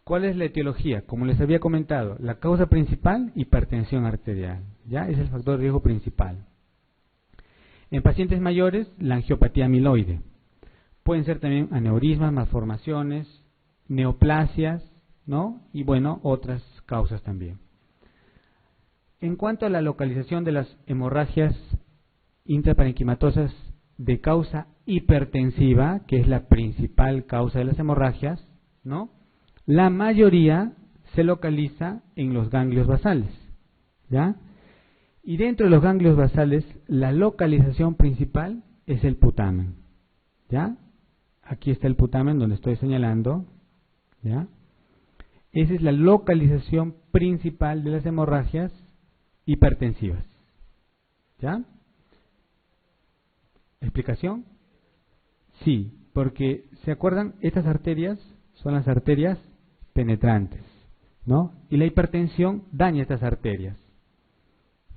¿Cuál es la etiología? Como les había comentado, la causa principal, hipertensión arterial. ¿Ya? Es el factor de riesgo principal. En pacientes mayores, la angiopatía amiloide. Pueden ser también aneurismas, malformaciones, neoplasias, ¿no? Y bueno, otras causas también. En cuanto a la localización de las hemorragias intraparenquimatosas de causa hipertensiva, que es la principal causa de las hemorragias, ¿no? La mayoría se localiza en los ganglios basales, ¿ya? Y dentro de los ganglios basales, la localización principal es el putamen, ¿ya? Aquí está el putamen donde estoy señalando, ¿ya? Esa es la localización principal de las hemorragias hipertensivas, ¿ya? ¿Explicación? Sí, porque, ¿se acuerdan? Estas arterias son las arterias penetrantes, ¿no? Y la hipertensión daña estas arterias,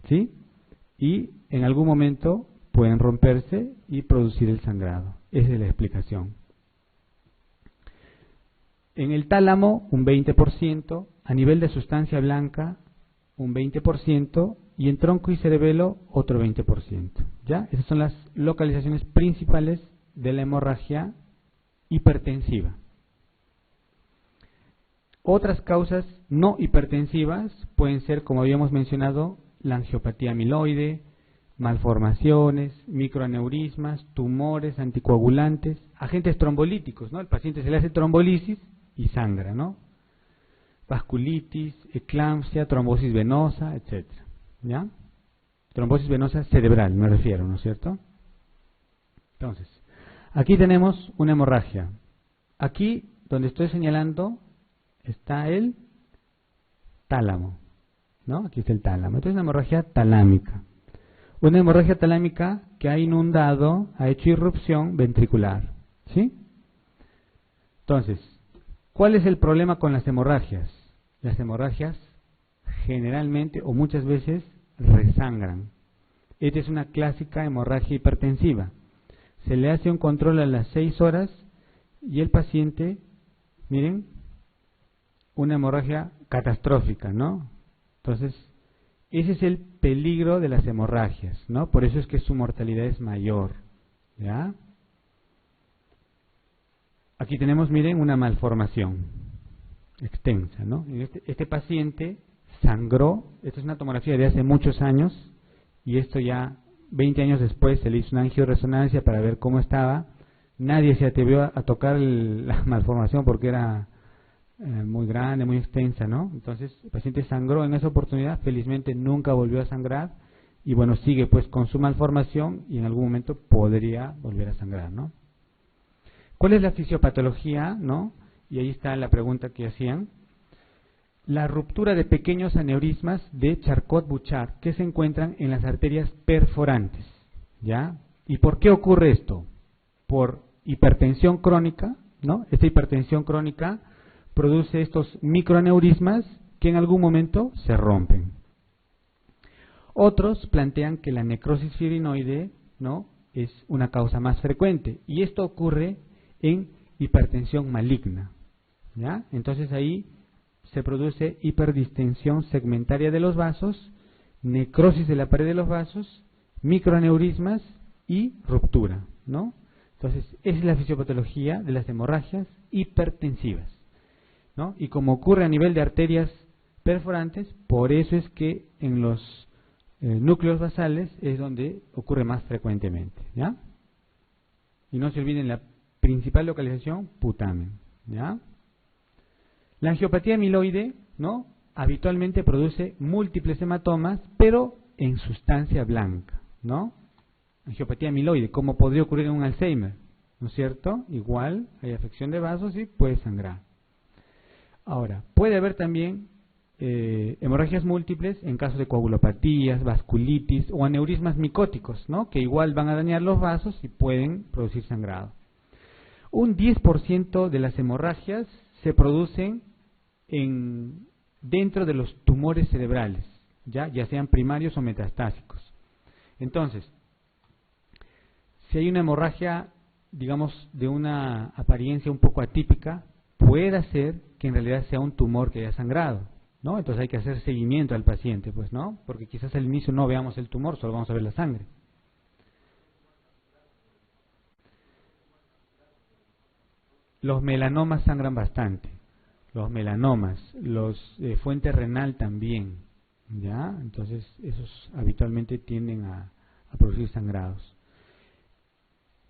¿sí? Y en algún momento pueden romperse y producir el sangrado. Esa es la explicación. En el tálamo, un 20%, a nivel de sustancia blanca, un 20%, y en tronco y cerebelo, otro 20%. ¿Ya? Esas son las localizaciones principales de la hemorragia hipertensiva. Otras causas no hipertensivas pueden ser, como habíamos mencionado, la angiopatía amiloide, malformaciones, microaneurismas, tumores, anticoagulantes, agentes trombolíticos, ¿no? El paciente se le hace trombolisis y sangra, ¿no? Vasculitis, eclampsia, trombosis venosa, etc. ¿Ya? Trombosis venosa cerebral, me refiero, ¿no es cierto? Entonces, aquí tenemos una hemorragia. Aquí, donde estoy señalando, está el tálamo, ¿no? Aquí está el tálamo. Entonces, una hemorragia talámica. Una hemorragia talámica que ha inundado, ha hecho irrupción ventricular, ¿sí? Entonces, ¿cuál es el problema con las hemorragias? Las hemorragias generalmente o muchas veces resangran. Esta es una clásica hemorragia hipertensiva. Se le hace un control a las 6 horas y el paciente, miren, una hemorragia catastrófica, ¿no? Entonces, ese es el peligro de las hemorragias, ¿no? Por eso es que su mortalidad es mayor, ¿ya? Aquí tenemos, miren, una malformación extensa, ¿no? Este paciente sangró, esta es una tomografía de hace muchos años, y esto ya 20 años después se le hizo una angioresonancia para ver cómo estaba. Nadie se atrevió a tocar la malformación porque era muy grande, muy extensa, ¿no? Entonces el paciente sangró en esa oportunidad, felizmente nunca volvió a sangrar, y bueno, sigue pues con su malformación y en algún momento podría volver a sangrar, ¿no? ¿Cuál es la fisiopatología, no? Y ahí está la pregunta que hacían. La ruptura de pequeños aneurismas de Charcot-Bouchard que se encuentran en las arterias perforantes, ¿ya? ¿Y por qué ocurre esto? Por hipertensión crónica, ¿no? Esta hipertensión crónica produce estos microaneurismas que en algún momento se rompen. Otros plantean que la necrosis fibrinoide, ¿no?, es una causa más frecuente, y esto ocurre en hipertensión maligna, ¿ya? Entonces ahí se produce hiperdistensión segmentaria de los vasos, necrosis de la pared de los vasos, microaneurismas y ruptura, ¿no? Entonces, esa es la fisiopatología de las hemorragias hipertensivas, ¿no? Y como ocurre a nivel de arterias perforantes, por eso es que en los núcleos basales es donde ocurre más frecuentemente, ¿ya? Y no se olviden la principal localización, putamen, ¿ya? La angiopatía amiloide, ¿no?, habitualmente produce múltiples hematomas, pero en sustancia blanca, ¿no? Angiopatía amiloide, como podría ocurrir en un Alzheimer, ¿no es cierto? Igual hay afección de vasos y puede sangrar. Ahora, puede haber también hemorragias múltiples en caso de coagulopatías, vasculitis o aneurismas micóticos, ¿no?, que igual van a dañar los vasos y pueden producir sangrado. Un 10% de las hemorragias se producen dentro de los tumores cerebrales, ya sean primarios o metastásicos. Entonces, si hay una hemorragia, digamos, de una apariencia un poco atípica, puede ser que en realidad sea un tumor que haya sangrado, ¿no? Entonces hay que hacer seguimiento al paciente, pues, ¿no? Porque quizás al inicio no veamos el tumor, solo vamos a ver la sangre. Los melanomas sangran bastante. Los melanomas, los fuente renal también, ¿ya? Entonces esos habitualmente tienden a producir sangrados.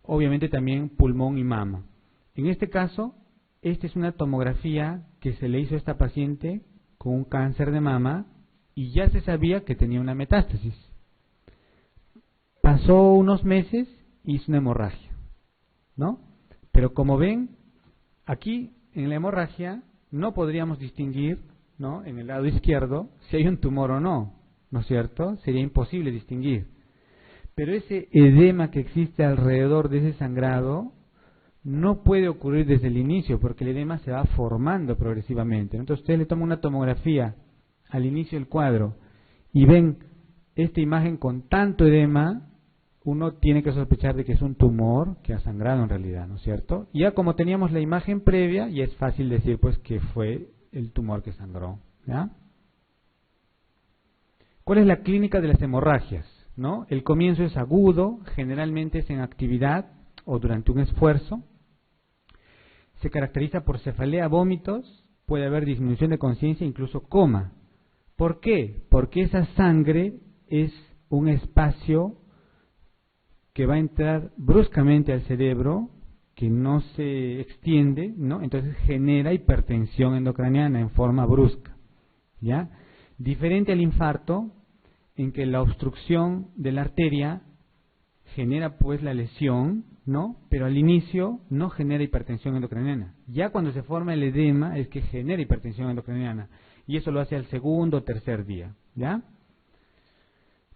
Obviamente también pulmón y mama. En este caso, esta es una tomografía que se le hizo a esta paciente con un cáncer de mama y ya se sabía que tenía una metástasis. Pasó unos meses y hizo una hemorragia, ¿no? Pero como ven, aquí en la hemorragia no podríamos distinguir, ¿no?, en el lado izquierdo si hay un tumor o no, ¿no es cierto? Sería imposible distinguir. Pero ese edema que existe alrededor de ese sangrado no puede ocurrir desde el inicio, porque el edema se va formando progresivamente. Entonces ustedes le toman una tomografía al inicio del cuadro y ven esta imagen con tanto edema, uno tiene que sospechar de que es un tumor que ha sangrado en realidad, ¿no es cierto? Y ya como teníamos la imagen previa, ya es fácil decir pues que fue el tumor que sangró, ¿ya? ¿Cuál es la clínica de las hemorragias? ¿No? El comienzo es agudo, generalmente es en actividad o durante un esfuerzo. Se caracteriza por cefalea, vómitos, puede haber disminución de conciencia, incluso coma. ¿Por qué? Porque esa sangre es un espacio que va a entrar bruscamente al cerebro, que no se extiende, ¿no? Entonces genera hipertensión endocraniana en forma brusca, ¿ya? Diferente al infarto, en que la obstrucción de la arteria genera pues la lesión, ¿no? Pero al inicio no genera hipertensión endocraniana. Ya cuando se forma el edema es que genera hipertensión endocraniana, y eso lo hace al segundo o tercer día, ¿ya?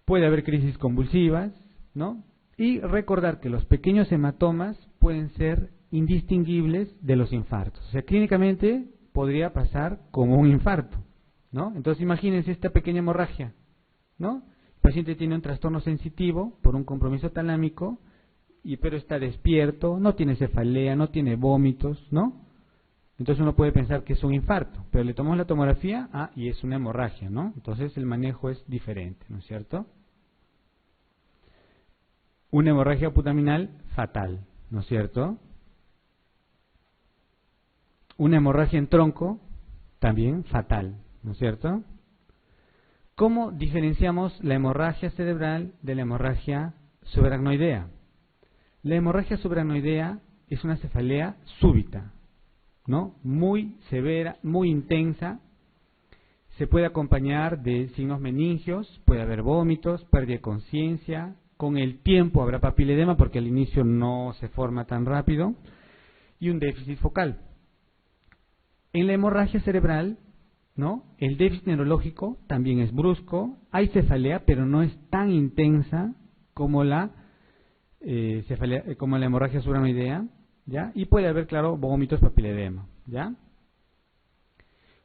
Puede haber crisis convulsivas, ¿no? Y recordar que los pequeños hematomas pueden ser indistinguibles de los infartos. O sea, clínicamente podría pasar como un infarto, ¿no? Entonces imagínense esta pequeña hemorragia, ¿no? El paciente tiene un trastorno sensitivo por un compromiso talámico, pero está despierto, no tiene cefalea, no tiene vómitos, ¿no? Entonces uno puede pensar que es un infarto, pero le tomamos la tomografía, y es una hemorragia, ¿no? Entonces el manejo es diferente, ¿no es cierto? Una hemorragia putaminal fatal, ¿no es cierto? Una hemorragia en tronco también fatal, ¿no es cierto? ¿Cómo diferenciamos la hemorragia cerebral de la hemorragia subaracnoidea? La hemorragia subaracnoidea es una cefalea súbita, ¿no? Muy severa, muy intensa. Se puede acompañar de signos meningios, puede haber vómitos, pérdida de conciencia. Con el tiempo habrá papiledema porque al inicio no se forma tan rápido, y un déficit focal. En la hemorragia cerebral, ¿no?, el déficit neurológico también es brusco, hay cefalea, pero no es tan intensa como la hemorragia subaracnoidea, ¿ya? Y puede haber, claro, vómitos, papiledema, ¿ya?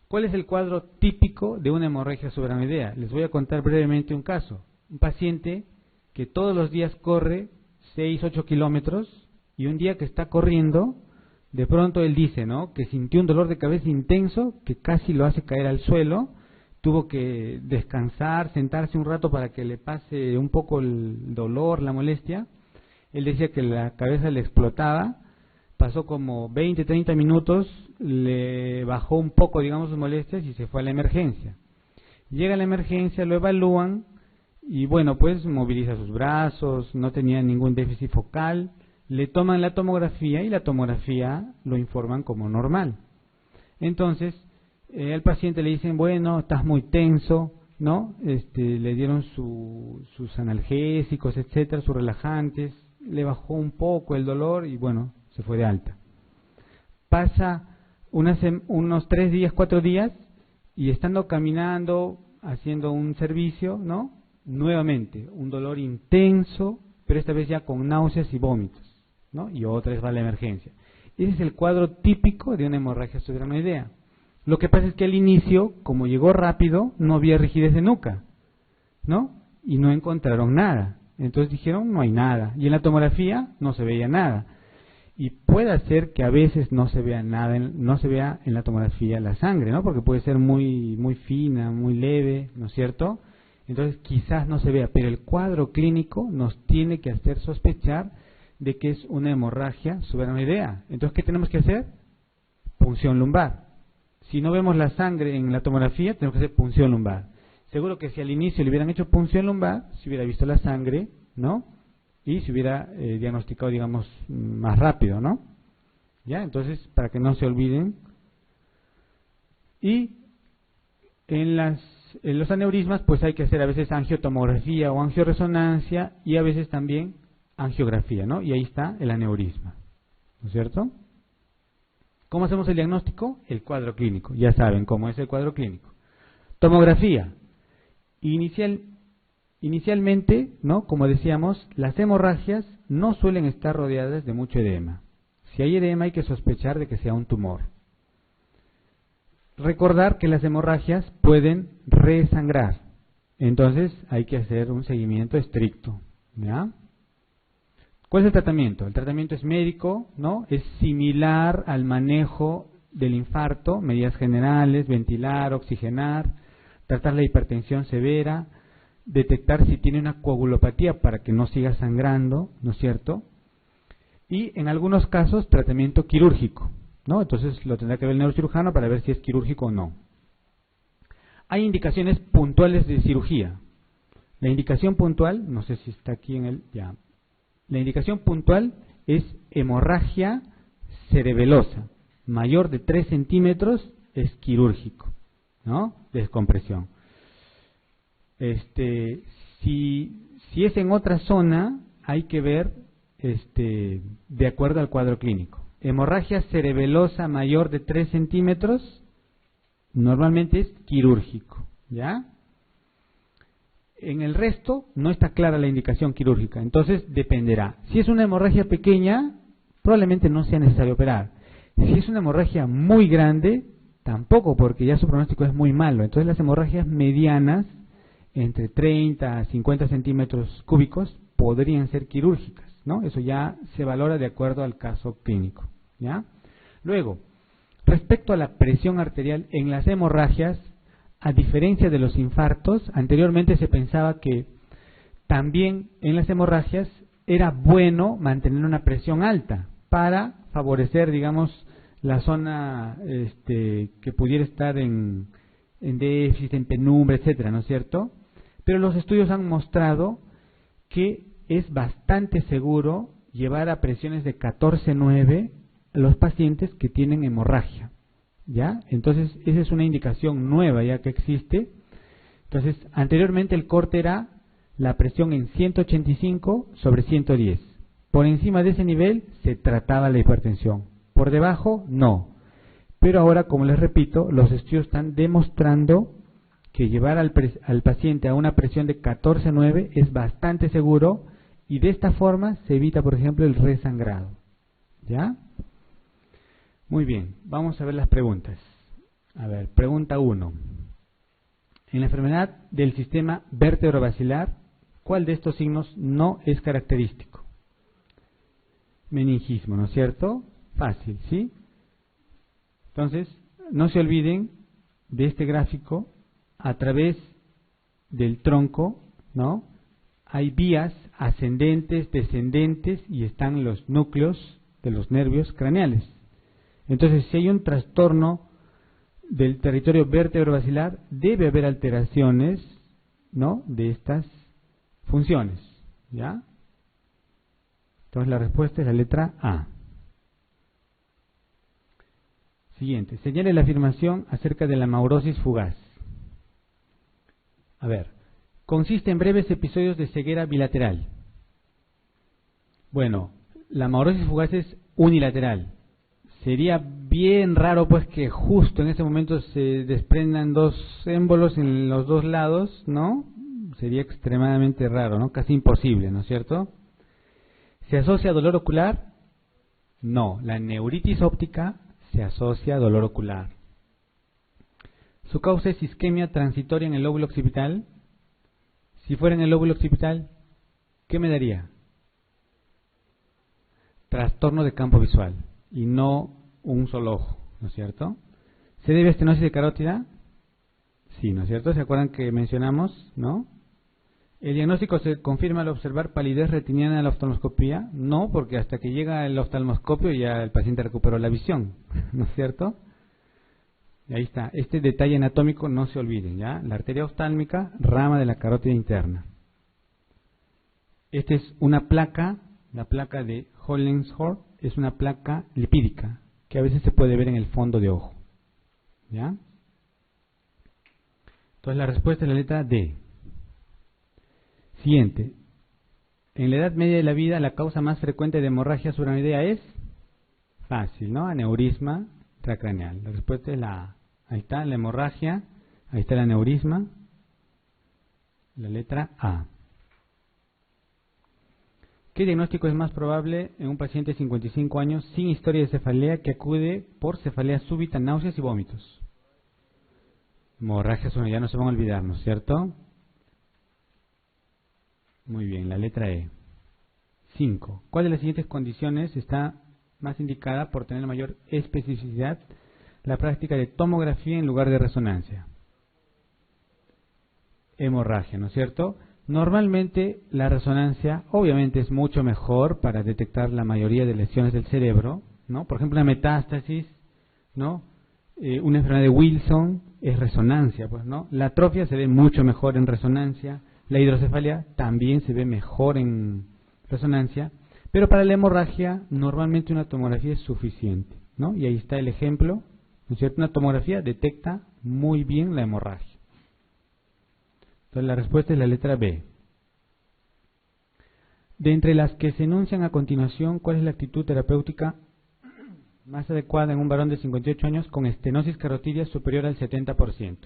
¿Cuál es el cuadro típico de una hemorragia subaracnoidea? Les voy a contar brevemente un caso. Un paciente que todos los días corre 6-8 kilómetros, y un día que está corriendo, de pronto él dice, ¿no?, que sintió un dolor de cabeza intenso que casi lo hace caer al suelo, tuvo que descansar, sentarse un rato para que le pase un poco el dolor, la molestia. Él decía que la cabeza le explotaba, pasó como 20-30 minutos, le bajó un poco, digamos, sus molestias y se fue a la emergencia. Llega a la emergencia, lo evalúan y bueno, pues moviliza sus brazos, no tenía ningún déficit focal, le toman la tomografía y la tomografía lo informan como normal. Entonces, al paciente le dicen, bueno, estás muy tenso, ¿no? Le dieron sus analgésicos, etcétera, sus relajantes, le bajó un poco el dolor y bueno, se fue de alta. Pasa unos 3 días, 4 días, y estando caminando, haciendo un servicio, ¿no?, nuevamente un dolor intenso, pero esta vez ya con náuseas y vómitos, ¿no?, y otra vez va a la emergencia. Ese es el cuadro típico de una hemorragia subaracnoidea. Lo que pasa es que al inicio, como llegó rápido, no había rigidez de nuca, ¿no?, y no encontraron nada. Entonces dijeron, no hay nada. Y en la tomografía no se veía nada. Y puede ser que a veces no se vea nada, no se vea en la tomografía la sangre, ¿no? Porque puede ser muy fina, muy leve, ¿no es cierto? Entonces quizás no se vea, pero el cuadro clínico nos tiene que hacer sospechar de que es una hemorragia subaracnoidea. Entonces, ¿qué tenemos que hacer? Punción lumbar. Si no vemos la sangre en la tomografía, tenemos que hacer punción lumbar. Seguro que si al inicio le hubieran hecho punción lumbar, se hubiera visto la sangre, ¿no? Y se hubiera diagnosticado, digamos, más rápido, ¿no? ¿Ya? Entonces, para que no se olviden. Y en los aneurismas, pues hay que hacer a veces angiotomografía o angioresonancia y a veces también angiografía, ¿no? Y ahí está el aneurisma, ¿no es cierto? ¿Cómo hacemos el diagnóstico? El cuadro clínico. Ya saben cómo es el cuadro clínico. Tomografía. Inicialmente, ¿no? Como decíamos, las hemorragias no suelen estar rodeadas de mucho edema. Si hay edema hay que sospechar de que sea un tumor. Recordar que las hemorragias pueden resangrar. Entonces hay que hacer un seguimiento estricto, ¿ya? ¿Cuál es el tratamiento? El tratamiento es médico, ¿no? Es similar al manejo del infarto, medidas generales, ventilar, oxigenar, tratar la hipertensión severa, detectar si tiene una coagulopatía para que no siga sangrando, ¿no es cierto? Y en algunos casos tratamiento quirúrgico, ¿no? Entonces lo tendrá que ver el neurocirujano para ver si es quirúrgico o no. Hay indicaciones puntuales de cirugía. La indicación puntual, no sé si está aquí en el... ya. La indicación puntual es hemorragia cerebelosa, mayor de 3 centímetros es quirúrgico, ¿no? Descompresión. Si es en otra zona, hay que ver de acuerdo al cuadro clínico. Hemorragia cerebelosa mayor de 3 centímetros, normalmente es quirúrgico, ¿ya? En el resto no está clara la indicación quirúrgica, entonces dependerá. Si es una hemorragia pequeña, probablemente no sea necesario operar. Si es una hemorragia muy grande, tampoco, porque ya su pronóstico es muy malo. Entonces las hemorragias medianas, entre 30 a 50 centímetros cúbicos, podrían ser quirúrgicas, ¿no? Eso ya se valora de acuerdo al caso clínico, ¿ya? Luego, respecto a la presión arterial en las hemorragias, a diferencia de los infartos, anteriormente se pensaba que también en las hemorragias era bueno mantener una presión alta para favorecer, digamos, la zona que pudiera estar en déficit, en penumbra, etcétera, ¿no es cierto? Pero los estudios han mostrado que es bastante seguro llevar a presiones de 14,9 a los pacientes que tienen hemorragia, ¿ya? Entonces, esa es una indicación nueva ya que existe. Entonces, anteriormente el corte era la presión en 185/110. Por encima de ese nivel se trataba la hipertensión. Por debajo, no. Pero ahora, como les repito, los estudios están demostrando que llevar al paciente a una presión de 14,9 es bastante seguro y de esta forma se evita, por ejemplo, el resangrado, ¿ya? Muy bien, vamos a ver las preguntas. A ver, pregunta 1. En la enfermedad del sistema vértebro-basilar, ¿cuál de estos signos no es característico? Meningismo, ¿no es cierto? Fácil, ¿sí? Entonces, no se olviden de este gráfico. A través del tronco, ¿no? Hay vías ascendentes, descendentes y están los núcleos de los nervios craneales. Entonces, si hay un trastorno del territorio vértebro-basilar, debe haber alteraciones, ¿no?, de estas funciones, ¿ya? Entonces, la respuesta es la letra A. Siguiente, señale la afirmación acerca de la maurosis fugaz. A ver, consiste en breves episodios de ceguera bilateral. Bueno, la maurosis fugaz es unilateral. Sería bien raro pues que justo en ese momento se desprendan dos émbolos en los dos lados, ¿no? Sería extremadamente raro, ¿no? Casi imposible, ¿no es cierto? ¿Se asocia a dolor ocular? No, la neuritis óptica se asocia a dolor ocular. ¿Su causa es isquemia transitoria en el lóbulo occipital? Si fuera en el lóbulo occipital, ¿qué me daría? trastorno de campo visual y no un solo ojo, ¿no es cierto? ¿Se debe a estenosis de carótida? Sí, ¿no es cierto? ¿Se acuerdan que mencionamos, no? ¿El diagnóstico se confirma al observar palidez retiniana en la oftalmoscopía? No, porque hasta que llega el oftalmoscopio ya el paciente recuperó la visión, ¿no es cierto? Y ahí está, este detalle anatómico no se olviden, ¿ya? La arteria oftálmica, rama de la carótida interna. Esta es una placa, la placa de Hollingsworth es una placa lipídica que a veces se puede ver en el fondo de ojo, ¿ya? Entonces la respuesta es la letra D. Siguiente. En la edad media de la vida, la causa más frecuente de hemorragia subaracnoidea es fácil, ¿no? Aneurisma intracraneal. La respuesta es la A. Ahí está la hemorragia, ahí está el aneurisma, la letra A. ¿Qué diagnóstico es más probable en un paciente de 55 años sin historia de cefalea que acude por cefalea súbita, náuseas y vómitos? Hemorragia subaracnoidea, no se van a olvidar, ¿no es cierto? Muy bien, la letra E. 5. ¿Cuál de las siguientes condiciones está más indicada por tener mayor especificidad la práctica de tomografía en lugar de resonancia? Hemorragia, ¿no es cierto? Normalmente la resonancia obviamente es mucho mejor para detectar la mayoría de lesiones del cerebro, ¿no? Por ejemplo, una metástasis, ¿no? Una enfermedad de Wilson es resonancia, pues, ¿no? La atrofia se ve mucho mejor en resonancia. La hidrocefalia también se ve mejor en resonancia, pero para la hemorragia normalmente una tomografía es suficiente, ¿no? Y ahí está el ejemplo, ¿no es cierto? Una tomografía detecta muy bien la hemorragia. Entonces la respuesta es la letra B. De entre las que se enuncian a continuación, ¿cuál es la actitud terapéutica más adecuada en un varón de 58 años con estenosis carotidia superior al 70%?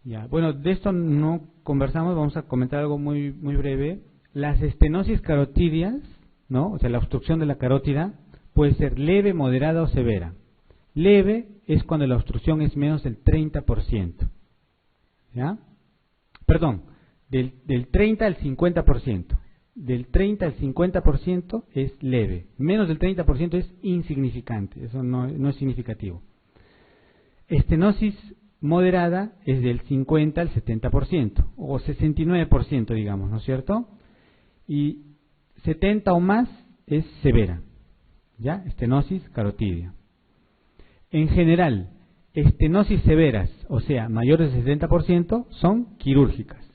Ya, bueno, de esto no conversamos, vamos a comentar algo muy breve. Las estenosis carotidias, ¿no? O sea, la obstrucción de la carótida puede ser leve, moderada o severa. Leve es cuando la obstrucción es menos del 30%. ¿Ya? Perdón, del 30 al 50%. Del 30 al 50% es leve. Menos del 30% es insignificante, eso no es significativo. Estenosis moderada es del 50 al 70%, o 69%, digamos, ¿no es cierto? Y 70 o más es severa, ¿ya? Estenosis carotidia. En general, estenosis severas, o sea, mayores del 70%, son quirúrgicas.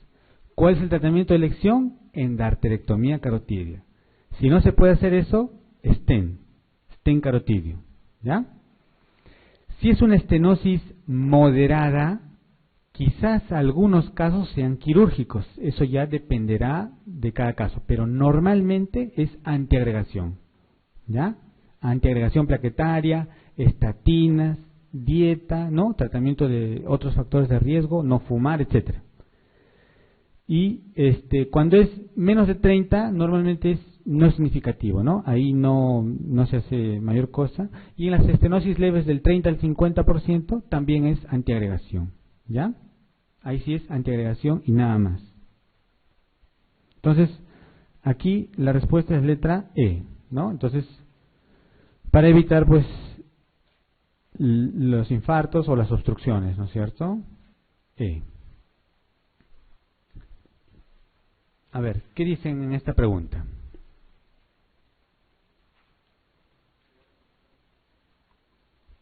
¿Cuál es el tratamiento de elección? Endarterectomía carotidia. Si no se puede hacer eso, stent carotidio, ¿ya? Si es una estenosis moderada, quizás algunos casos sean quirúrgicos, eso ya dependerá de cada caso, pero normalmente es antiagregación, ¿ya? Antiagregación plaquetaria, estatinas, dieta, ¿no? Tratamiento de otros factores de riesgo, no fumar, etcétera. Y cuando es menos de 30, normalmente no es significativo, ¿no? Ahí no se hace mayor cosa. Y en las estenosis leves del 30 al 50% también es antiagregación, ¿ya? Ahí sí es antiagregación y nada más. Entonces, aquí la respuesta es letra E, ¿no? Entonces, para evitar, pues, los infartos o las obstrucciones, ¿no es cierto? E. A ver, ¿qué dicen en esta pregunta?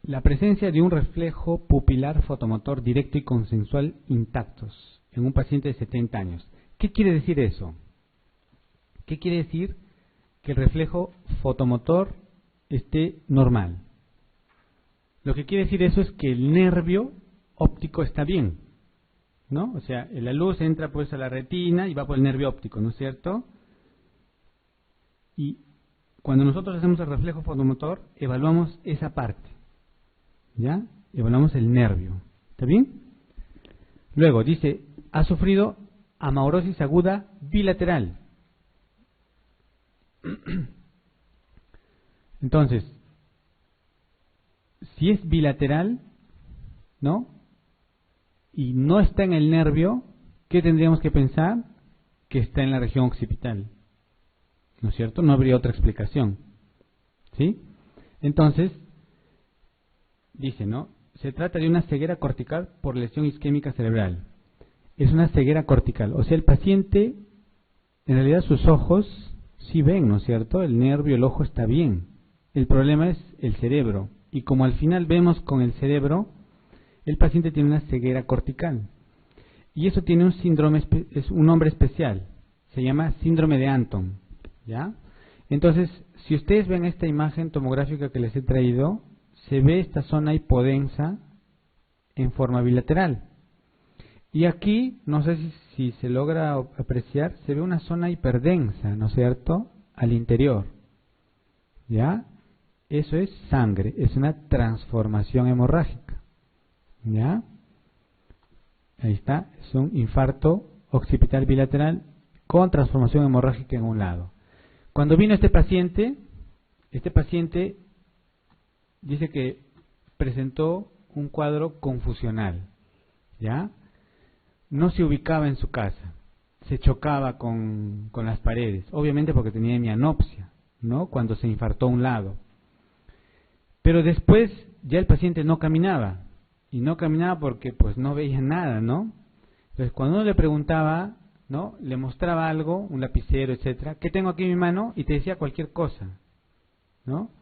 La presencia de un reflejo pupilar fotomotor directo y consensual intactos en un paciente de 70 años. ¿Qué quiere decir eso? ¿Qué quiere decir que el reflejo fotomotor esté normal? Lo que quiere decir eso es que el nervio óptico está bien, ¿no? O sea, la luz entra pues a la retina y va por el nervio óptico, ¿no es cierto? Y cuando nosotros hacemos el reflejo fotomotor, evaluamos esa parte, ¿ya? Evaluamos el nervio, ¿está bien? Luego dice, ha sufrido amaurosis aguda bilateral. Entonces, si es bilateral, ¿no? Y no está en el nervio, ¿qué tendríamos que pensar? Que está en la región occipital. ¿no es cierto? No habría otra explicación, ¿sí? Entonces, dice, ¿no? Se trata de una ceguera cortical por lesión isquémica cerebral. Es una ceguera cortical, o sea, el paciente, en realidad sus ojos sí ven, ¿no es cierto? El nervio, el ojo está bien. El problema es el cerebro. Y como al final vemos con el cerebro, el paciente tiene una ceguera cortical. Y eso tiene un síndrome, es un nombre especial. Se llama síndrome de Anton, ¿ya? Entonces, si ustedes ven esta imagen tomográfica que les he traído, se ve esta zona hipodensa en forma bilateral. Y aquí, no sé si se logra apreciar, se ve una zona hiperdensa, ¿no es cierto?, al interior. ¿Ya? Eso es sangre, es una transformación hemorrágica. ¿Ya? Ahí está, es un infarto occipital bilateral con transformación hemorrágica en un lado. Cuando vino este paciente dice que presentó un cuadro confusional. ¿Ya? No se ubicaba en su casa, se chocaba con las paredes, obviamente porque tenía hemianopsia, ¿no? Cuando se infartó a un lado. Pero después ya el paciente no caminaba, y no caminaba porque pues no veía nada, ¿no? Entonces cuando uno le preguntaba, ¿no? Le mostraba algo, un lapicero, etcétera, ¿qué tengo aquí en mi mano? Y te decía cualquier cosa, ¿no?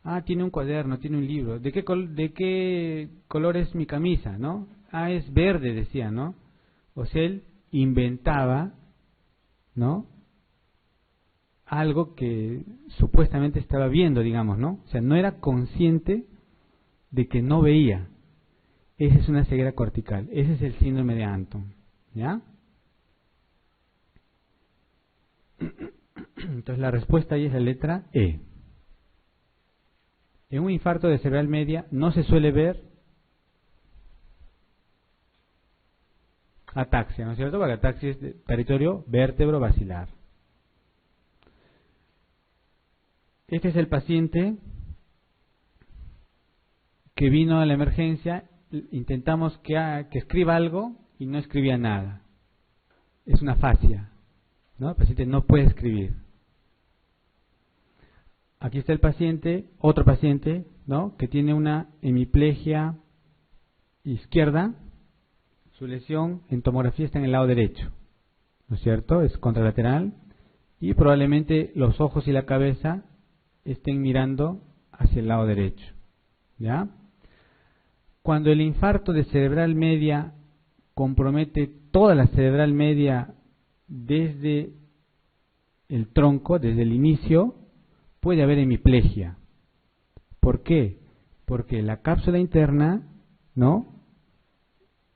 Ah, tiene un cuaderno, tiene un libro. ¿De qué color es mi camisa, no? Ah, es verde, decía, ¿no? O sea, él inventaba, ¿no?, algo que supuestamente estaba viendo, digamos, ¿no? O sea, no era consciente de que no veía. Esa es una ceguera cortical. Ese es el síndrome de Anton, ¿ya? Entonces la respuesta ahí es la letra E. En un infarto de cerebral media no se suele ver ataxia, ¿no es cierto? Porque ataxia es de territorio vértebro-basilar. Este es el paciente que vino a la emergencia, intentamos que escriba algo y no escribía nada. Es una fascia, ¿no? El paciente no puede escribir. Aquí está el paciente, otro paciente, ¿no?, que tiene una hemiplegia izquierda. Su lesión en tomografía está en el lado derecho, ¿no es cierto? Es contralateral y probablemente los ojos y la cabeza estén mirando hacia el lado derecho, ¿ya? Cuando el infarto de cerebral media compromete toda la cerebral media desde el tronco, desde el inicio, puede haber hemiplegia. ¿Por qué? Porque la cápsula interna, ¿no?,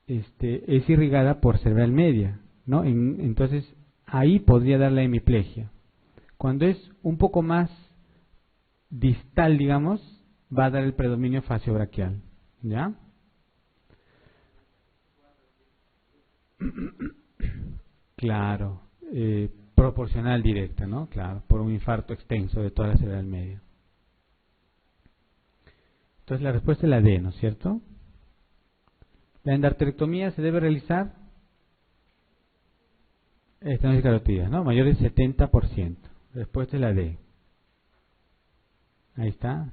es irrigada por cerebral media, ¿no? Entonces ahí podría dar la hemiplegia. Cuando es un poco más distal, digamos, va a dar el predominio faciobraquial, ¿ya? Claro, proporcional directa, ¿no? Claro, por un infarto extenso de toda la cerebral media. Entonces la respuesta es la D, ¿no es cierto? La endarterectomía se debe realizar estenosis carótida, ¿no? Mayor del 70%. La respuesta es la D. Ahí está.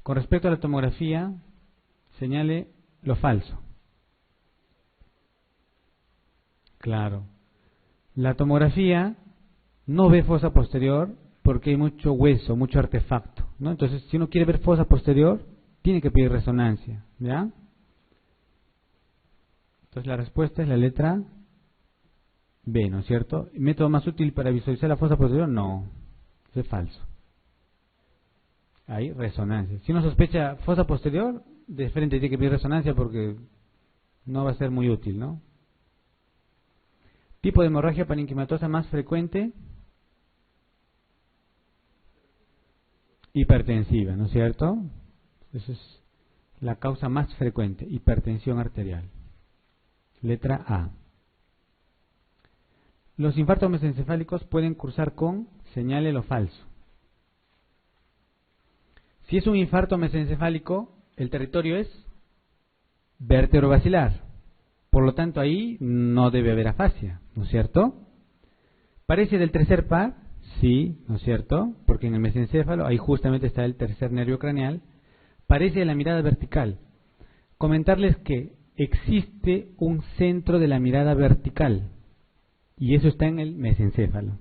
Con respecto a la tomografía, señale lo falso. Claro. La tomografía no ve fosa posterior porque hay mucho hueso, mucho artefacto, ¿no? Entonces, si uno quiere ver fosa posterior, tiene que pedir resonancia, ¿ya? Entonces, la respuesta es la letra B, ¿no es cierto? ¿Método más útil para visualizar la fosa posterior? No, eso es falso. Hay resonancia. Si uno sospecha fosa posterior, de frente tiene que pedir resonancia porque no va a ser muy útil, ¿no? Tipo de hemorragia parenquimatosa más frecuente, hipertensiva, ¿no es cierto? Esa es la causa más frecuente, hipertensión arterial. Letra A. Los infartos mesencefálicos pueden cursar con, señale lo falso. Si es un infarto mesencefálico, el territorio es vértebro-basilar, Por lo tanto, ahí no debe haber afasia, ¿no es cierto? ¿Parece del tercer par? Sí, ¿no es cierto? Porque en el mesencéfalo, ahí justamente está el tercer nervio craneal. Parece de la mirada vertical. Comentarles que existe un centro de la mirada vertical, y eso está en el mesencéfalo.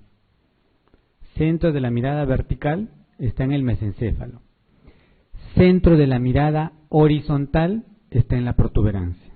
Centro de la mirada vertical está en el mesencéfalo. Centro de la mirada horizontal está en la protuberancia.